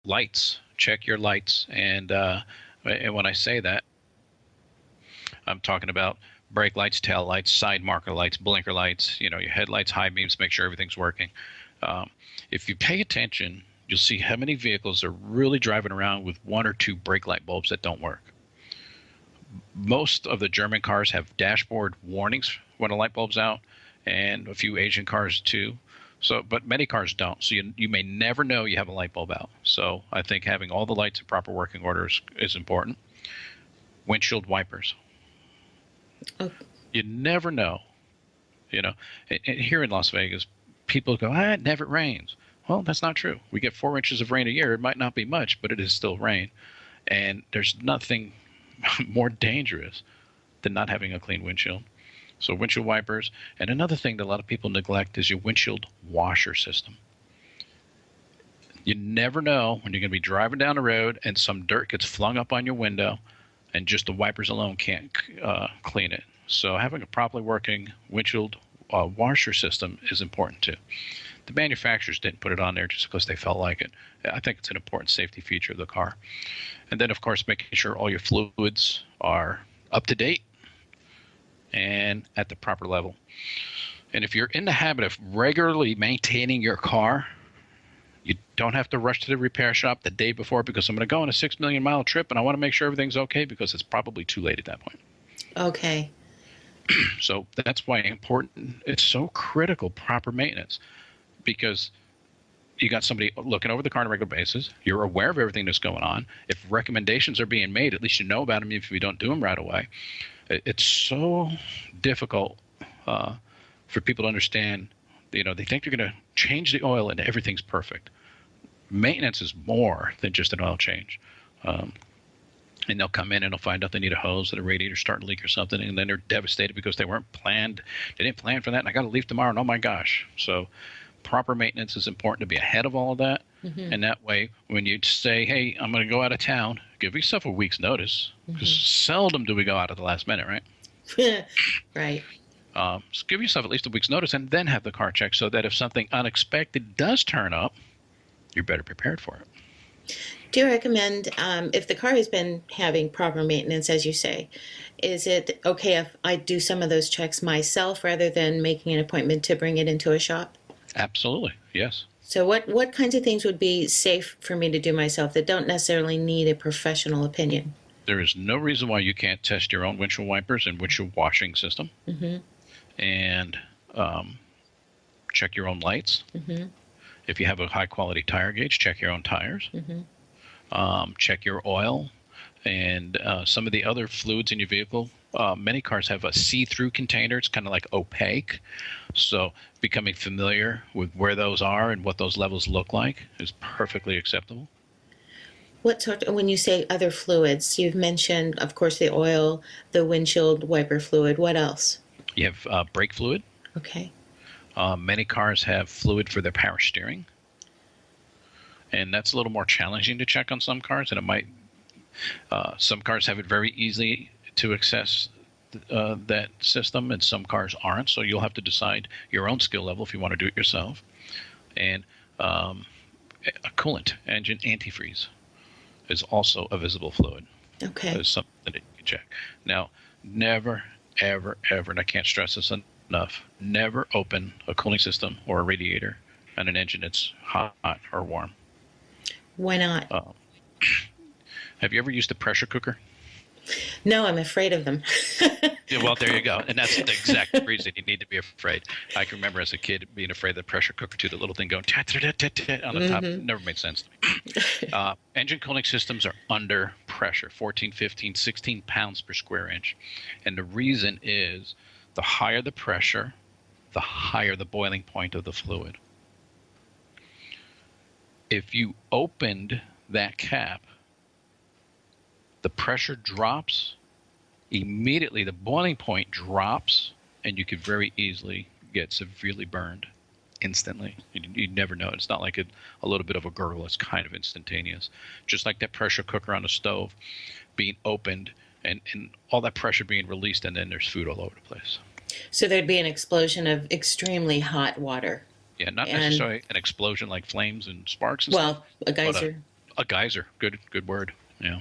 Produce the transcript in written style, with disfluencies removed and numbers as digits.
lights. Check your lights. And when I say that, I'm talking about brake lights, tail lights, side marker lights, blinker lights, your headlights, high beams, make sure everything's working. Um, if you pay attention, you'll see how many vehicles are really driving around with one or two brake light bulbs that don't work. Most of the German cars have dashboard warnings when a light bulb's out, and a few Asian cars too. So, but many cars don't. So you may never know you have a light bulb out. So I think having all the lights in proper working order is important. Windshield wipers. Oh. You never know. And here in Las Vegas, people go, it never rains. Well, that's not true. We get 4 inches of rain a year. It might not be much, but it is still rain. And there's nothing more dangerous than not having a clean windshield. So windshield wipers. And another thing that a lot of people neglect is your windshield washer system. You never know when you're going to be driving down the road and some dirt gets flung up on your window and just the wipers alone can't clean it. So having a properly working windshield washer system is important too. The manufacturers didn't put it on there just because they felt like it. I think it's an important safety feature of the car. And then, of course, making sure all your fluids are up to date and at the proper level. And if you're in the habit of regularly maintaining your car, you don't have to rush to the repair shop the day before because I'm going to go on a 6 million mile trip and I want to make sure everything's okay, because it's probably too late at that point. Okay. So that's why it's so critical, proper maintenance, because you got somebody looking over the car on a regular basis. You're aware of everything that's going on. If recommendations are being made, at least you know about them if you don't do them right away. It's so difficult for people to understand. They think they're going to change the oil and everything's perfect. Maintenance is more than just an oil change. And they'll come in and they'll find out they need a hose and a radiator's starting to leak or something, and then they're devastated because they weren't planned. They didn't plan for that, and I got to leave tomorrow, and oh my gosh. So proper maintenance is important to be ahead of all of that. Mm-hmm. And that way, when you say, hey, I'm going to go out of town, give yourself a week's notice, because seldom do we go out at the last minute, right? Right. So give yourself at least a week's notice and then have the car checked so that if something unexpected does turn up, you're better prepared for it. Do you recommend, if the car has been having proper maintenance, as you say, is it okay if I do some of those checks myself rather than making an appointment to bring it into a shop? Absolutely, yes. So what kinds of things would be safe for me to do myself that don't necessarily need a professional opinion? There is no reason why you can't test your own windshield wipers and windshield washing system. Mm-hmm. And check your own lights. Mm-hmm. If you have a high-quality tire gauge, check your own tires. Mm-hmm. Check your oil and some of the other fluids in your vehicle. Many cars have a see-through container. It's kind of like opaque. So becoming familiar with where those are and what those levels look like is perfectly acceptable. When you say other fluids, you've mentioned, of course, the oil, the windshield wiper fluid. What else? You have brake fluid. Okay. Many cars have fluid for their power steering. And that's a little more challenging to check on some cars. And it might, some cars have it very easy to access that system, and some cars aren't. So you'll have to decide your own skill level if you want to do it yourself. And a coolant, engine antifreeze, is also a visible fluid. Okay. It's something that you can check. Now, never, ever, ever, and I can't stress this enough, never open a cooling system or a radiator on an engine that's hot or warm. Why not? Have you ever used a pressure cooker? No, I'm afraid of them. Yeah, well, there you go. And that's the exact reason you need to be afraid. I can remember as a kid being afraid of the pressure cooker too, the little thing going on the top. It never made sense to me. Engine cooling systems are under pressure, 14, 15, 16 pounds per square inch. And the reason is the higher the pressure, the higher the boiling point of the fluid. If you opened that cap, the pressure drops, immediately the boiling point drops, and you could very easily get severely burned instantly. You'd never know. It's not like a little bit of a gurgle. It's kind of instantaneous. Just like that pressure cooker on the stove being opened and all that pressure being released, and then there's food all over the place. So there'd be an explosion of extremely hot water. Yeah, not necessarily an explosion like flames and sparks and stuff. Well, a geyser. A geyser. Good word. Yeah.